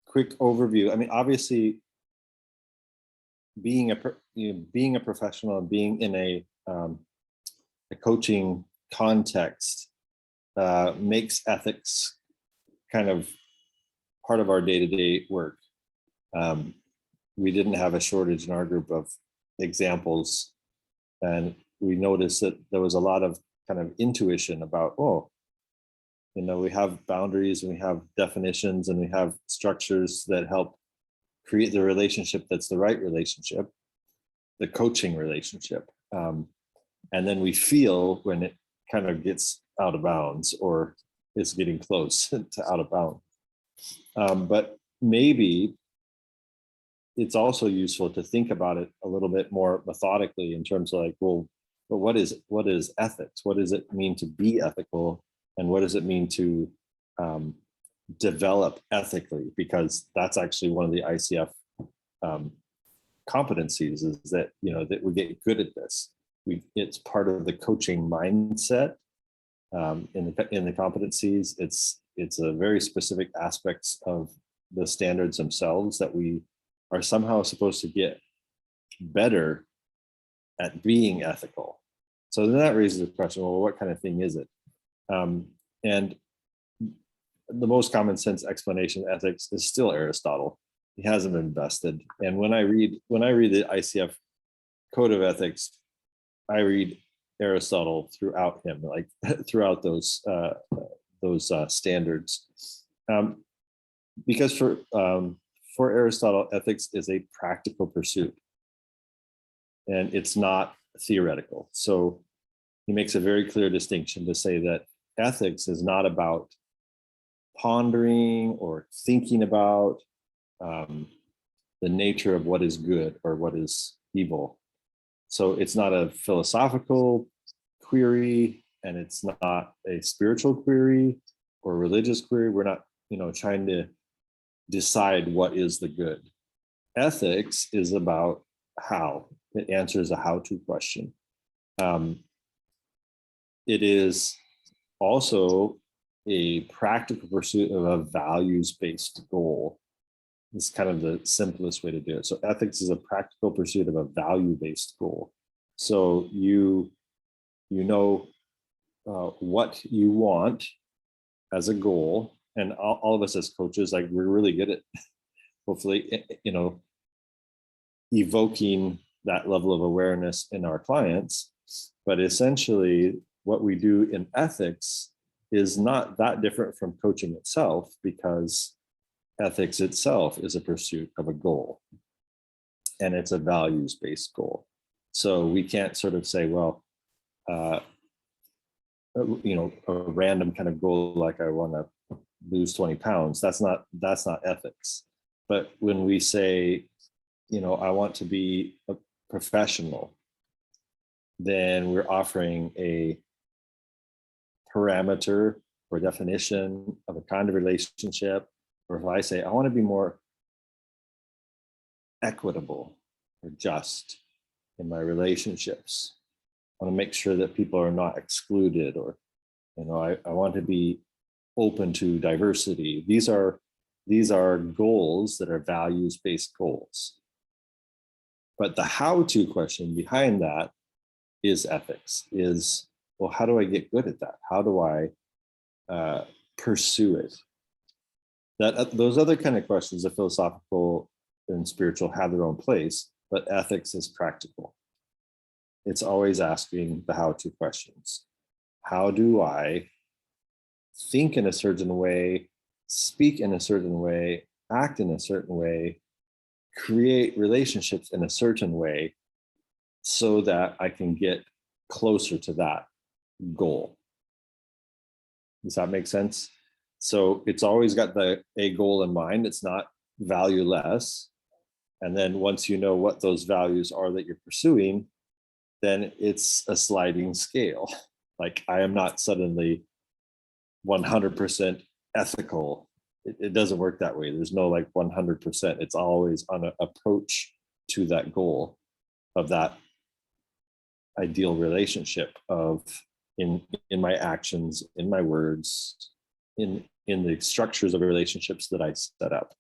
quick overview. I mean, obviously, being a professional and being in a coaching context makes ethics kind of part of our day-to-day work. We didn't have a shortage in our group of examples, and we noticed that there was a lot of kind of intuition about, we have boundaries and we have definitions and we have structures that help create the relationship that's the right relationship, the coaching relationship. And then we feel when it kind of gets out of bounds or is getting close to out of bounds. But maybe it's also useful to think about it a little bit more methodically in terms of like, well, but what is ethics? What does it mean to be ethical? And what does it mean to develop ethically? Because that's actually one of the ICF competencies, is that, that we get good at this. It's part of the coaching mindset in the competencies. It's a very specific aspects of the standards themselves that we are somehow supposed to get better at being ethical. So then that raises the question, well, what kind of thing is it? And the most common sense explanation of ethics is still Aristotle. He hasn't been bested. And when I read the ICF Code of Ethics, I read Aristotle throughout him, like throughout those standards, because for Aristotle, ethics is a practical pursuit, and it's not theoretical. So he makes a very clear distinction to say that ethics is not about pondering or thinking about the nature of what is good or what is evil. So it's not a philosophical query, and it's not a spiritual query or religious query. We're not, trying to decide what is the good. Ethics is about how. It answers a how-to question. It is also a practical pursuit of a values-based goal. It's kind of the simplest way to do it. So ethics is a practical pursuit of a value-based goal. So you know what you want as a goal, and all of us as coaches, like, we're really good at hopefully, evoking that level of awareness in our clients. But essentially, what we do in ethics is not that different from coaching itself, because ethics itself is a pursuit of a goal, and it's a values-based goal. So we can't sort of say, well, a random kind of goal like I want to lose 20 pounds. That's not ethics. But when we say, I want to be a professional, then we're offering a parameter or definition of a kind of relationship. Or if I say, I want to be more equitable or just in my relationships, I want to make sure that people are not excluded, or, I want to be open to diversity. These are goals that are values-based goals. But the how-to question behind that is ethics, is, well, how do I get good at that? How do I pursue it? Those other kind of questions, the philosophical and spiritual, have their own place, but ethics is practical. It's always asking the how-to questions. How do I think in a certain way, speak in a certain way, act in a certain way, create relationships in a certain way, so that I can get closer to that goal? Does that make sense? So it's always got a goal in mind. It's not valueless. And then once you know what those values are that you're pursuing, then it's a sliding scale. Like, I am not suddenly 100% ethical. It doesn't work that way. There's no 100%. It's always on an approach to that goal of that ideal relationship of in my actions, in my words, in the structures of relationships that I set up.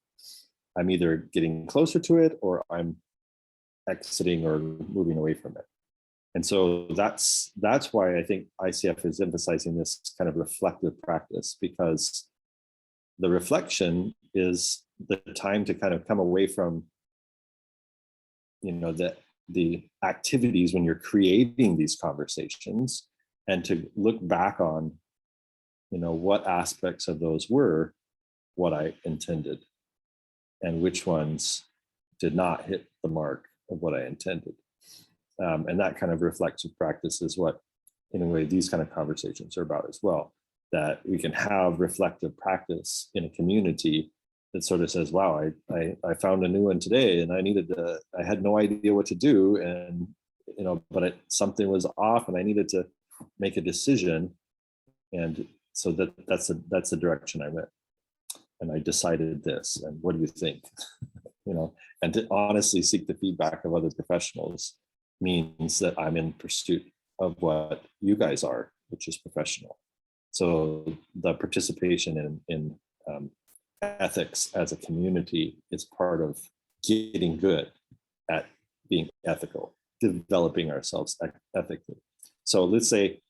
I'm either getting closer to it or I'm exiting or moving away from it. And so that's why I think ICF is emphasizing this kind of reflective practice, because the reflection is the time to kind of come away from, the activities when you're creating these conversations, and to look back on, what aspects of those were what I intended and which ones did not hit the mark of what I intended. And that kind of reflective practice is what, in a way, these kind of conversations are about as well, that we can have reflective practice in a community that sort of says, wow, I found a new one today, and I had no idea what to do, and but something was off, and I needed to make a decision, and so that's the direction I went, and I decided this, and what do you think? And to honestly seek the feedback of other professionals means that I'm in pursuit of what you guys are, which is professional. So the participation in ethics as a community is part of getting good at being ethical, developing ourselves ethically. So let's say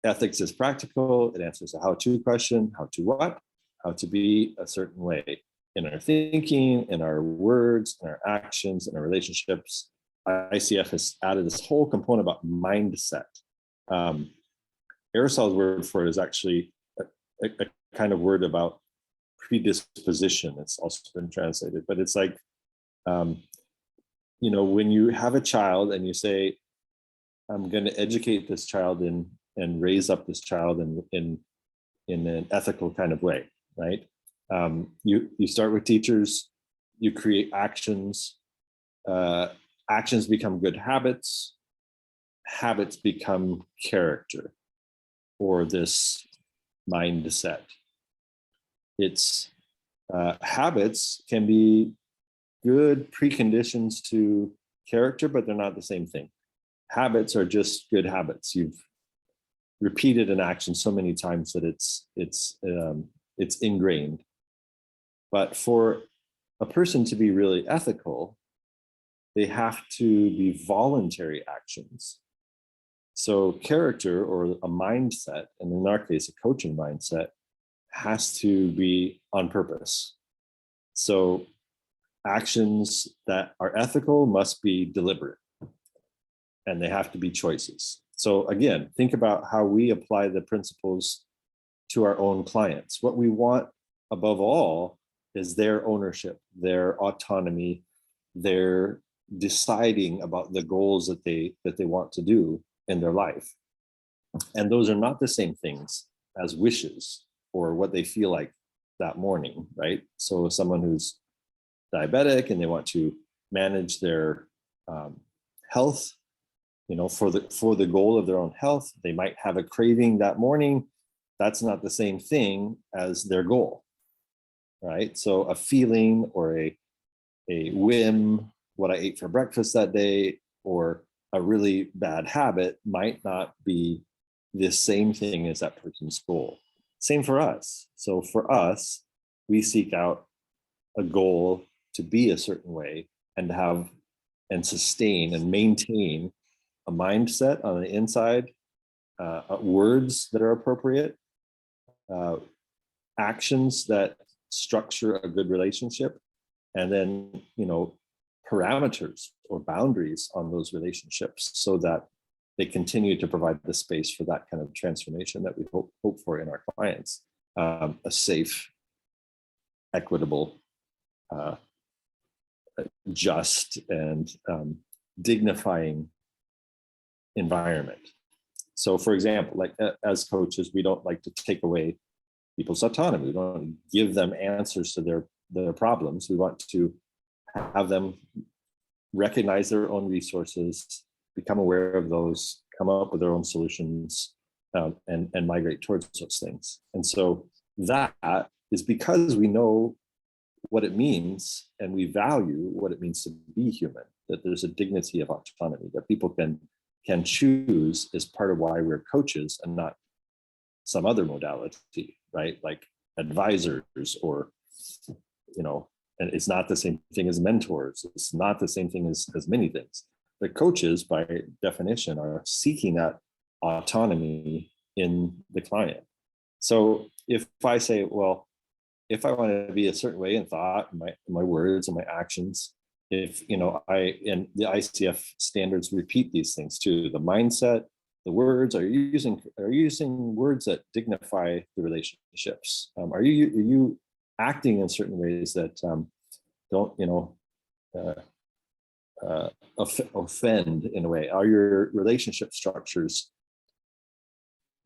ethics is practical. It answers a how-to question: how to what? How to be a certain way in our thinking, in our words, in our actions, in our relationships. ICF has added this whole component about mindset. Aristotle's word for it is actually a kind of word about predisposition. It's also been translated, but it's like, when you have a child and you say, I'm going to educate this child and raise up this child in an ethical kind of way, right? You start with teachers, you create actions, actions become good habits, habits become character, or this mindset. It's habits can be good preconditions to character, but they're not the same thing. Habits are just good habits. You've repeated an action so many times that it's ingrained. But for a person to be really ethical, they have to be voluntary actions. So character, or a mindset, and in our case, a coaching mindset, has to be on purpose. So actions that are ethical must be deliberate, and they have to be choices. So again, think about how we apply the principles to our own clients. What we want above all is their ownership, their autonomy, their deciding about the goals that they want to do in their life. And those are not the same things as wishes or what they feel like that morning, right? So someone who's diabetic and they want to manage their health, for the goal of their own health, they might have a craving that morning. That's not the same thing as their goal, right? So a feeling or a whim, what I ate for breakfast that day, or a really bad habit might not be the same thing as that person's goal. Same for us. So for us, we seek out a goal to be a certain way and to have and sustain and maintain a mindset on the inside, words that are appropriate, actions that structure a good relationship, and then, parameters or boundaries on those relationships so that they continue to provide the space for that kind of transformation that we hope for in our clients. A safe, equitable, just, and dignifying environment. So for example, like as coaches, we don't like to take away people's autonomy. We don't give them answers to their problems. We want to have them recognize their own resources, become aware of those, come up with their own solutions, and migrate towards those things. And so that is because we know what it means and we value what it means to be human, that there's a dignity of autonomy that people can choose as part of why we're coaches and not some other modality, right? Like advisors or, And it's not the same thing as mentors. It's not the same thing as many things. The coaches, by definition, are seeking that autonomy in the client. So if I say, well, if I want to be a certain way in thought, in my words and my actions, if and the ICF standards repeat these things too, the mindset, the words, are you using words that dignify the relationships? Are you acting in certain ways that don't offend in a way? Are your relationship structures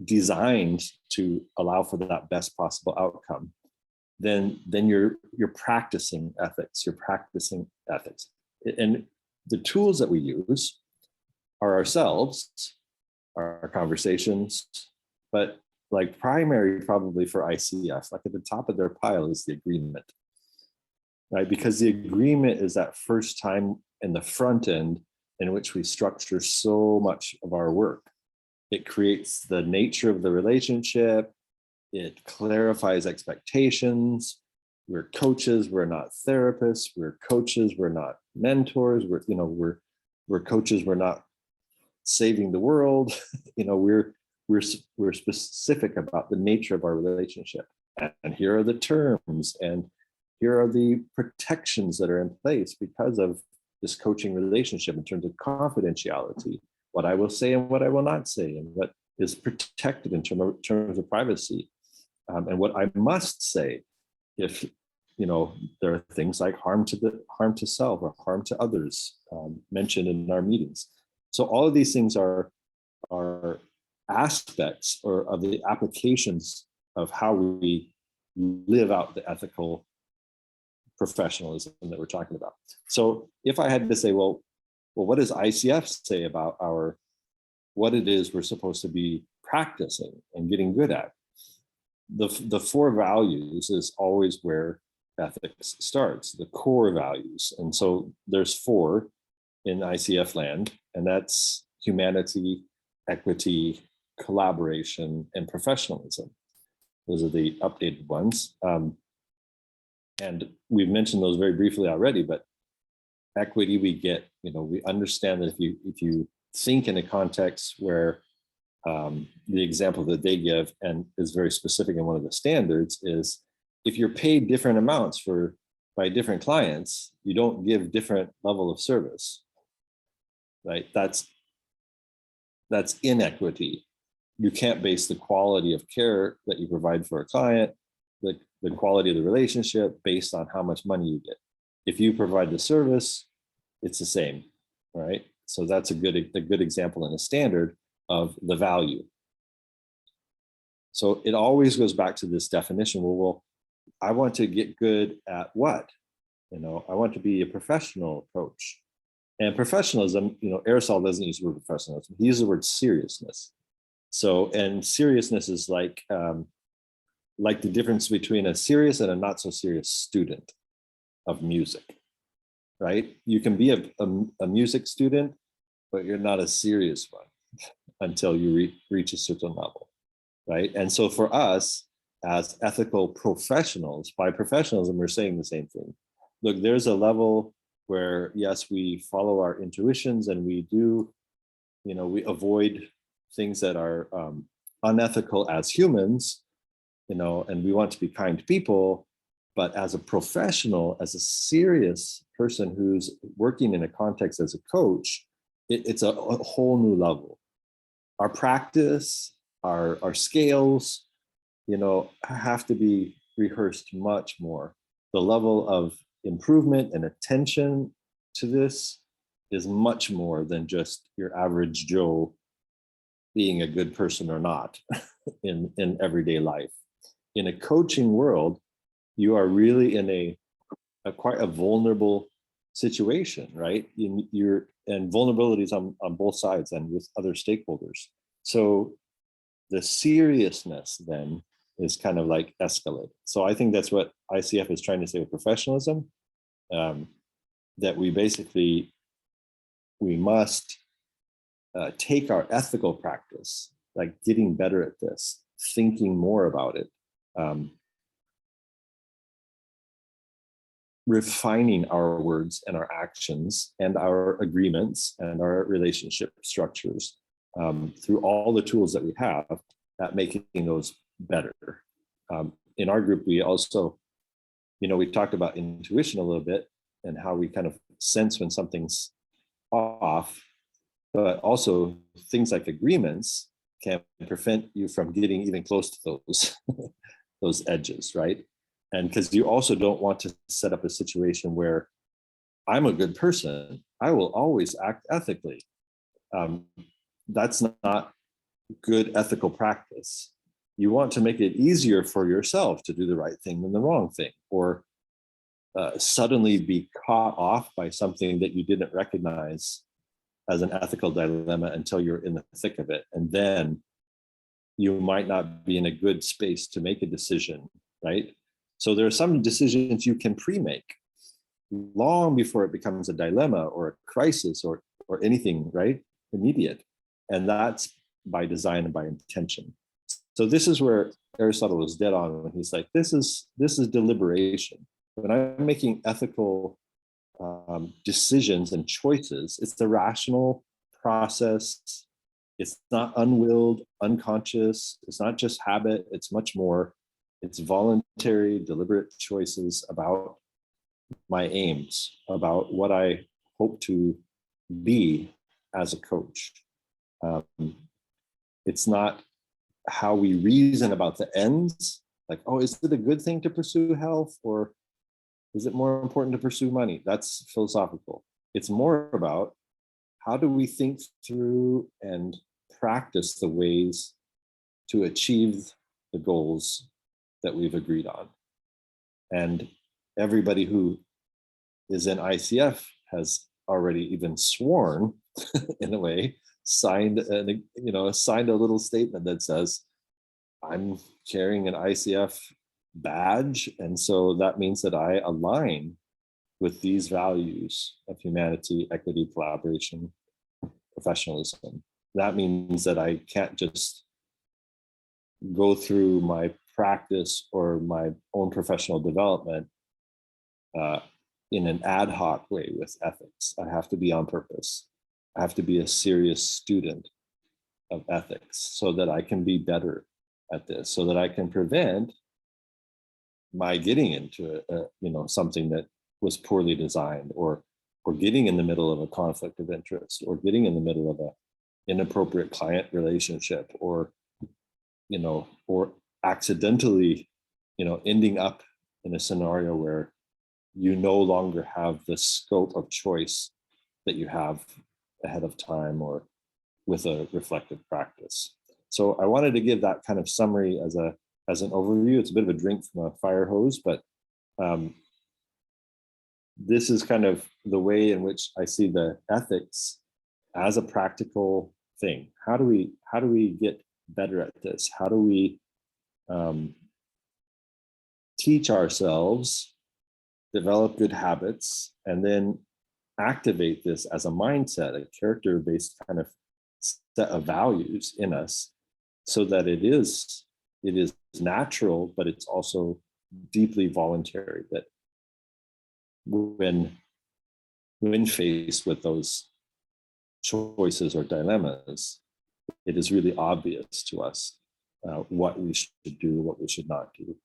designed to allow for that best possible outcome? Then you're practicing ethics. You're practicing ethics, and the tools that we use are ourselves, our conversations, but like primary probably for ICF, like at the top of their pile is the agreement, right? Because the agreement is that first time in the front end in which we structure so much of our work. It creates the nature of the relationship. It clarifies expectations. We're coaches. We're not therapists. We're coaches. We're not mentors. We're coaches. We're not saving the world. We're specific about the nature of our relationship. And here are the terms, and here are the protections that are in place because of this coaching relationship in terms of confidentiality, what I will say and what I will not say, and what is protected in terms of privacy. And what I must say if there are things like harm to self or harm to others mentioned in our meetings. So all of these things are aspects or of the applications of how we live out the ethical professionalism that we're talking about. So if I had to say, well, what does ICF say about what it is we're supposed to be practicing and getting good at? The four values is always where ethics starts, the core values. And so there's four in ICF land, and that's humanity, equity, collaboration, and professionalism. Those are the updated ones. And we've mentioned those very briefly already, but equity, we understand that if you think in a context where the example that they give and is very specific in one of the standards is if you're paid different amounts by different clients, you don't give different level of service, right? That's inequity. You can't base the quality of care that you provide for a client, the quality of the relationship based on how much money you get. If you provide the service, it's the same, right? So that's a good example in a standard of the value. So it always goes back to this definition. Well, I want to get good at what? I want to be a professional coach. And professionalism, Aristotle doesn't use the word professionalism. He uses the word seriousness. So, and seriousness is like the difference between a serious and a not so serious student of music, right? You can be a music student, but you're not a serious one until you reach a certain level, right? And so for us as ethical professionals, by professionalism, we're saying the same thing. Look, there's a level where, yes, we follow our intuitions and we do, we avoid things that are unethical as humans, and we want to be kind to people. But as a professional, as a serious person who's working in a context as a coach, it's a whole new level. Our practice, our scales, have to be rehearsed much more. The level of improvement and attention to this is much more than just your average Joe being a good person or not in everyday life. In a coaching world, you are really in a quite a vulnerable situation, right? And vulnerabilities on both sides and with other stakeholders. So the seriousness then is kind of like escalated. So I think that's what ICF is trying to say with professionalism, that we must take our ethical practice, like getting better at this, thinking more about it, refining our words and our actions and our agreements and our relationship structures through all the tools that we have at making those better. In our group, we also, we talked about intuition a little bit and how we kind of sense when something's off, but also things like agreements can prevent you from getting even close to those those edges, right? And because you also don't want to set up a situation where I'm a good person, I will always act ethically. That's not good ethical practice. You want to make it easier for yourself to do the right thing than the wrong thing, or suddenly be caught off by something that you didn't recognize as an ethical dilemma until you're in the thick of it. And then you might not be in a good space to make a decision, right? So there are some decisions you can pre-make long before it becomes a dilemma or a crisis or anything, right? Immediate. And that's by design and by intention. So this is where Aristotle was dead on when he's like, this is deliberation. When I'm making ethical decisions and choices, it's the rational process. It's not unwilled, unconscious. It's not just habit. It's much more. It's voluntary, deliberate choices about my aims, about what I hope to be as a coach. It's not how we reason about the ends, like, oh, is it a good thing to pursue health, or is it more important to pursue money? That's philosophical. It's more about how do we think through and practice the ways to achieve the goals that we've agreed on. And everybody who is in ICF has already even sworn, in a way, signed a little statement that says, I'm carrying an ICF badge, and so that means that I align with these values of humanity, equity, collaboration, professionalism. That means that I can't just go through my practice or my own professional development in an ad hoc way with ethics. I have to be on purpose. I have to be a serious student of ethics so that I can be better at this, so that I can prevent my getting into something that was poorly designed, or getting in the middle of a conflict of interest, or getting in the middle of an inappropriate client relationship, or accidentally ending up in a scenario where you no longer have the scope of choice that you have ahead of time or with a reflective practice. So I wanted to give that kind of summary as an overview. It's a bit of a drink from a fire hose, but this is kind of the way in which I see the ethics as a practical thing. How do we get better at this? How do we teach ourselves, develop good habits, and then activate this as a mindset, a character-based kind of set of values in us, so that it is natural, but it's also deeply voluntary, that when faced with those choices or dilemmas, it is really obvious to us what we should do, what we should not do.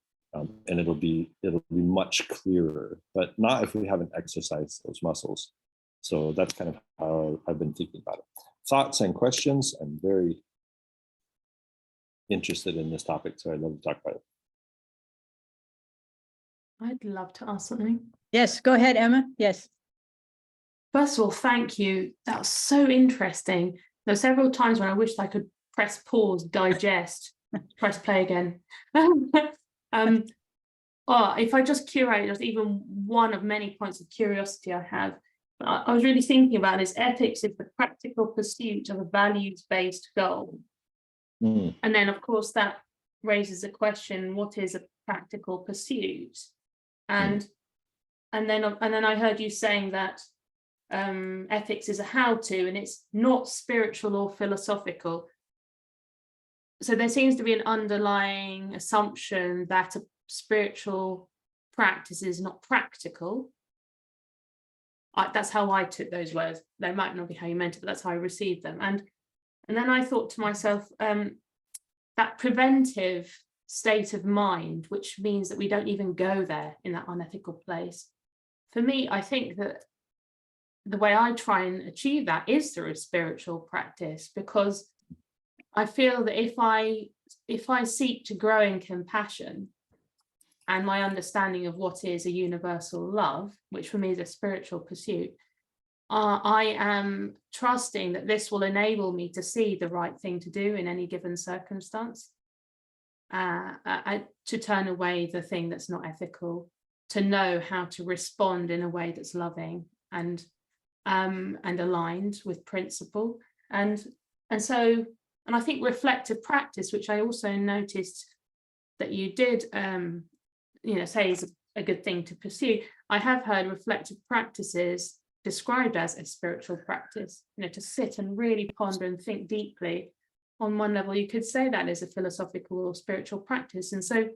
And it'll be much clearer, but not if we haven't exercised those muscles. So that's kind of how I've been thinking about it. Thoughts and questions? I'm very interested in this topic, so I'd love to talk about it. I'd love to ask something. Yes, go ahead, Emma. Yes. First of all, thank you. That was so interesting. There were several times when I wished I could press pause, digest, press play again. If I just curate, there's even one of many points of curiosity I have. I was really thinking about this. Ethics is the practical pursuit of a values-based goal. And then, of course, that raises a question: what is a practical pursuit? And then I heard you saying that ethics is a how-to, and it's not spiritual or philosophical. So there seems to be an underlying assumption that a spiritual practice is not practical. That's how I took those words. They might not be how you meant it, but that's how I received them. And then I thought to myself, that preventive state of mind, which means that we don't even go there in that unethical place. For me, I think that the way I try and achieve that is through a spiritual practice, because I feel that if I seek to grow in compassion and my understanding of what is a universal love, which for me is a spiritual pursuit, I am trusting that this will enable me to see the right thing to do in any given circumstance, to turn away the thing that's not ethical, to know how to respond in a way that's loving and aligned with principle. And I think reflective practice, which I also noticed that you did say is a good thing to pursue. I have heard reflective practices described as a spiritual practice, to sit and really ponder and think deeply. On one level, you could say that is a philosophical or spiritual practice. And so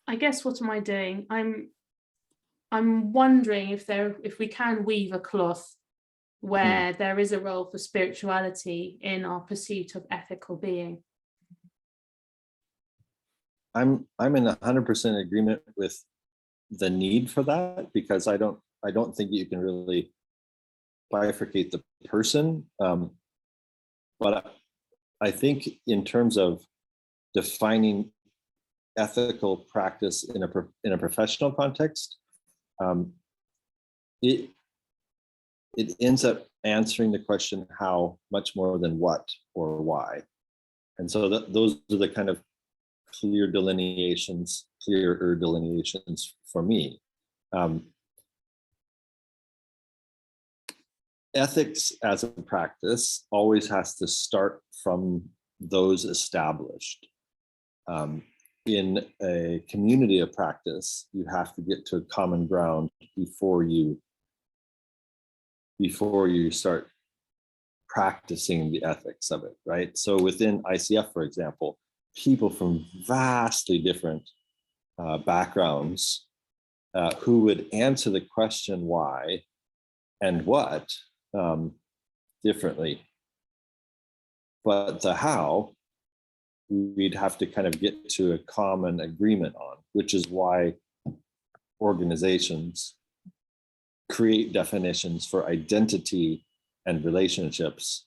I guess, what am I doing? I'm wondering if we can weave a cloth where there is a role for spirituality in our pursuit of ethical being. I'm in 100% agreement with the need for that, because I don't think you can really bifurcate the person. But I think in terms of defining ethical practice in a professional context, it ends up answering the question how much more than what or why. And so those are the kind of clearer delineations for me. Ethics as a practice always has to start from those established. In a community of practice, you have to get to a common ground before you start practicing the ethics of it, right? So within ICF, for example, people from vastly different backgrounds who would answer the question why and what differently. But the how, we'd have to kind of get to a common agreement on, which is why organizations create definitions for identity and relationships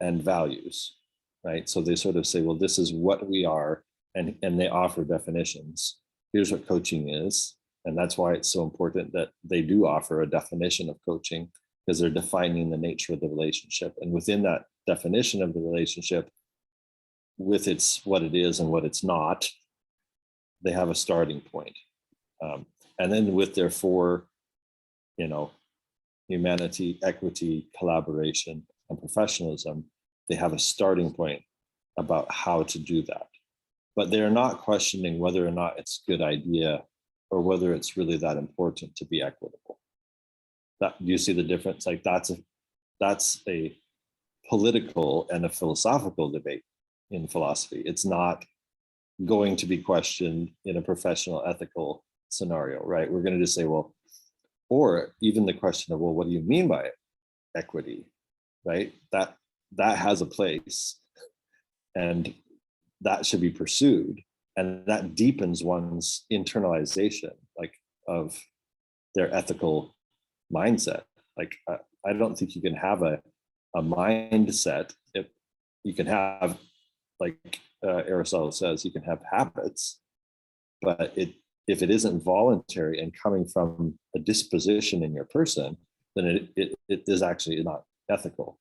and values, right? So they sort of say, well, this is what we are, and they offer definitions. Here's what coaching is. And that's why it's so important that they do offer a definition of coaching, because they're defining the nature of the relationship. And within that definition of the relationship, with its what it is and what it's not, they have a starting point. And then with their four, humanity, equity, collaboration, and professionalism, they have a starting point about how to do that. But they're not questioning whether or not it's a good idea or whether it's really that important to be equitable. That, you see the difference? Like that's a political and a philosophical debate in philosophy. It's not going to be questioned in a professional ethical scenario, right? We're going to just say, well, or even the question of, well, what do you mean by equity, right? That has a place, and that should be pursued, and that deepens one's internalization, like of their ethical mindset. Like I don't think you can have a mindset if you can have, like Aristotle says, you can have habits, but if it isn't voluntary and coming from a disposition in your person, then it is actually not ethical.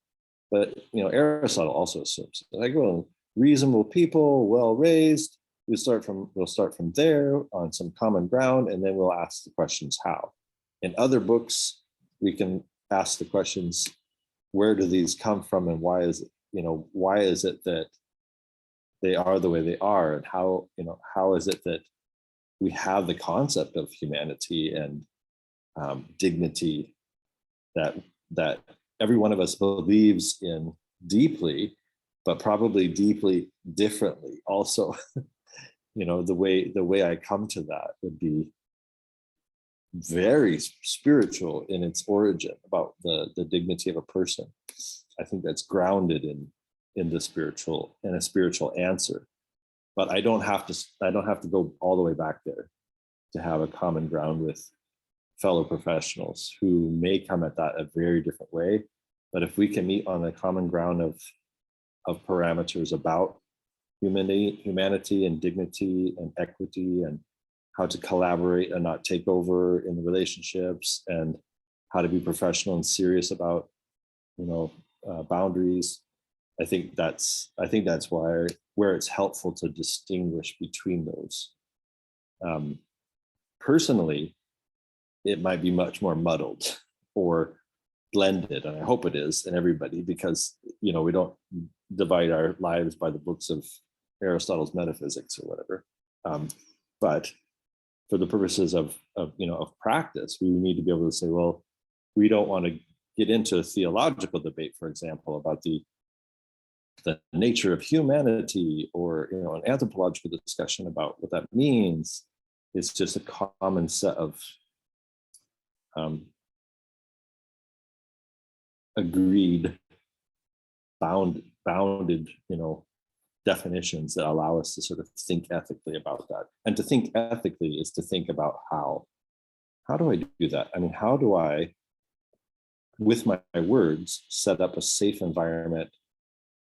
But Aristotle also assumes, like, well, reasonable people, well raised, we'll start from there on some common ground, and then we'll ask the questions how. In other books, we can ask the questions, where do these come from, and why is it that they are the way they are, and how is it that we have the concept of humanity and dignity that every one of us believes in deeply, but probably deeply differently also. you know, the way I come to that would be very spiritual in its origin, about the dignity of a person. I think that's grounded in the spiritual, and a spiritual answer. But I don't have to go all the way back there to have a common ground with fellow professionals who may come at that a very different way. But if we can meet on a common ground of parameters about humanity and dignity and equity, and how to collaborate and not take over in the relationships, and how to be professional and serious about, you know, boundaries. I think that's where it's helpful to distinguish between those. Personally, it might be much more muddled or blended, and I hope it is in everybody, because, you know, we don't divide our lives by the books of Aristotle's metaphysics or whatever. But for the purposes of practice, we need to be able to say, well, we don't want to get into a theological debate, for example, about the nature of humanity, or, you know, an anthropological discussion about what that means. It's just a common set of agreed, bounded, you know, definitions that allow us to sort of think ethically about that. And to think ethically is to think about how do I do that? I mean, how do I, with my words, set up a safe environment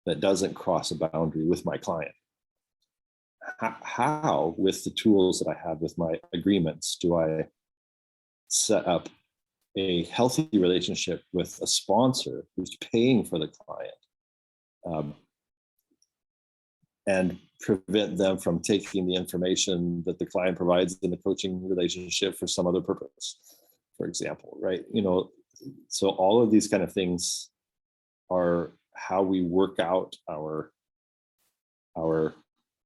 that doesn't cross a boundary with my client? How, with the tools that I have with my agreements, do I set up a healthy relationship with a sponsor who's paying for the client, and prevent them from taking the information that the client provides in the coaching relationship for some other purpose, for example, right? You know, so all of these kind of things are how we work out our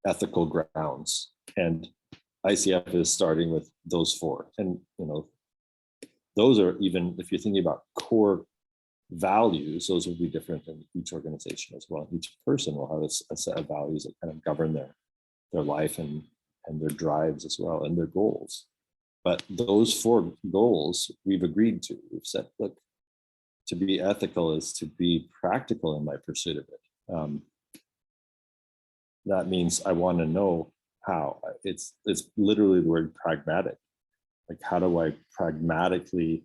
ethical grounds, and ICF is starting with those four. And, you know, those are, even if you're thinking about core values, those will be different in each organization as well. Each person will have a set of values that kind of govern their life and their drives as well, and their goals. But those four goals we've agreed to. We've said, look, to be ethical is to be practical in my pursuit of it. That means I want to know how. It's literally the word pragmatic. Like, how do I pragmatically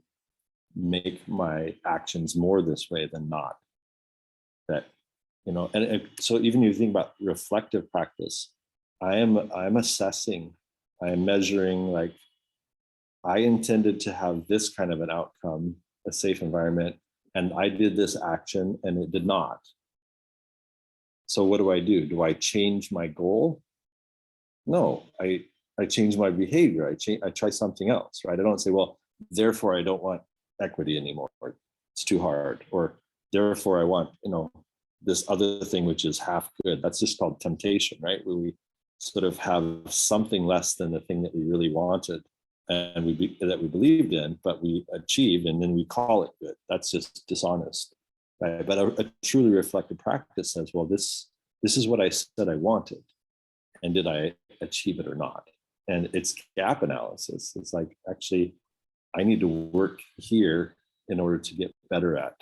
make my actions more this way than not? That, you know, and so even you think about reflective practice, I'm assessing, I am measuring, like, I intended to have this kind of an outcome, a safe environment, and I did this action and it did not. So what do? Do I change my goal? No, I change my behavior. I try something else, right? I don't say, well, therefore I don't want equity anymore, or it's too hard, or therefore I want, you know, this other thing which is half good. That's just called temptation, right? Where we sort of have something less than the thing that we really wanted and that we believed in, but we achieved, and then we call it good. That's just dishonest, right? But a truly reflective practice says, well, this is what I said I wanted, and did I achieve it or not? And it's gap analysis. It's like, actually, I need to work here in order to get better at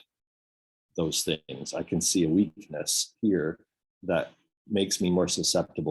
those things. I can see a weakness here that makes me more susceptible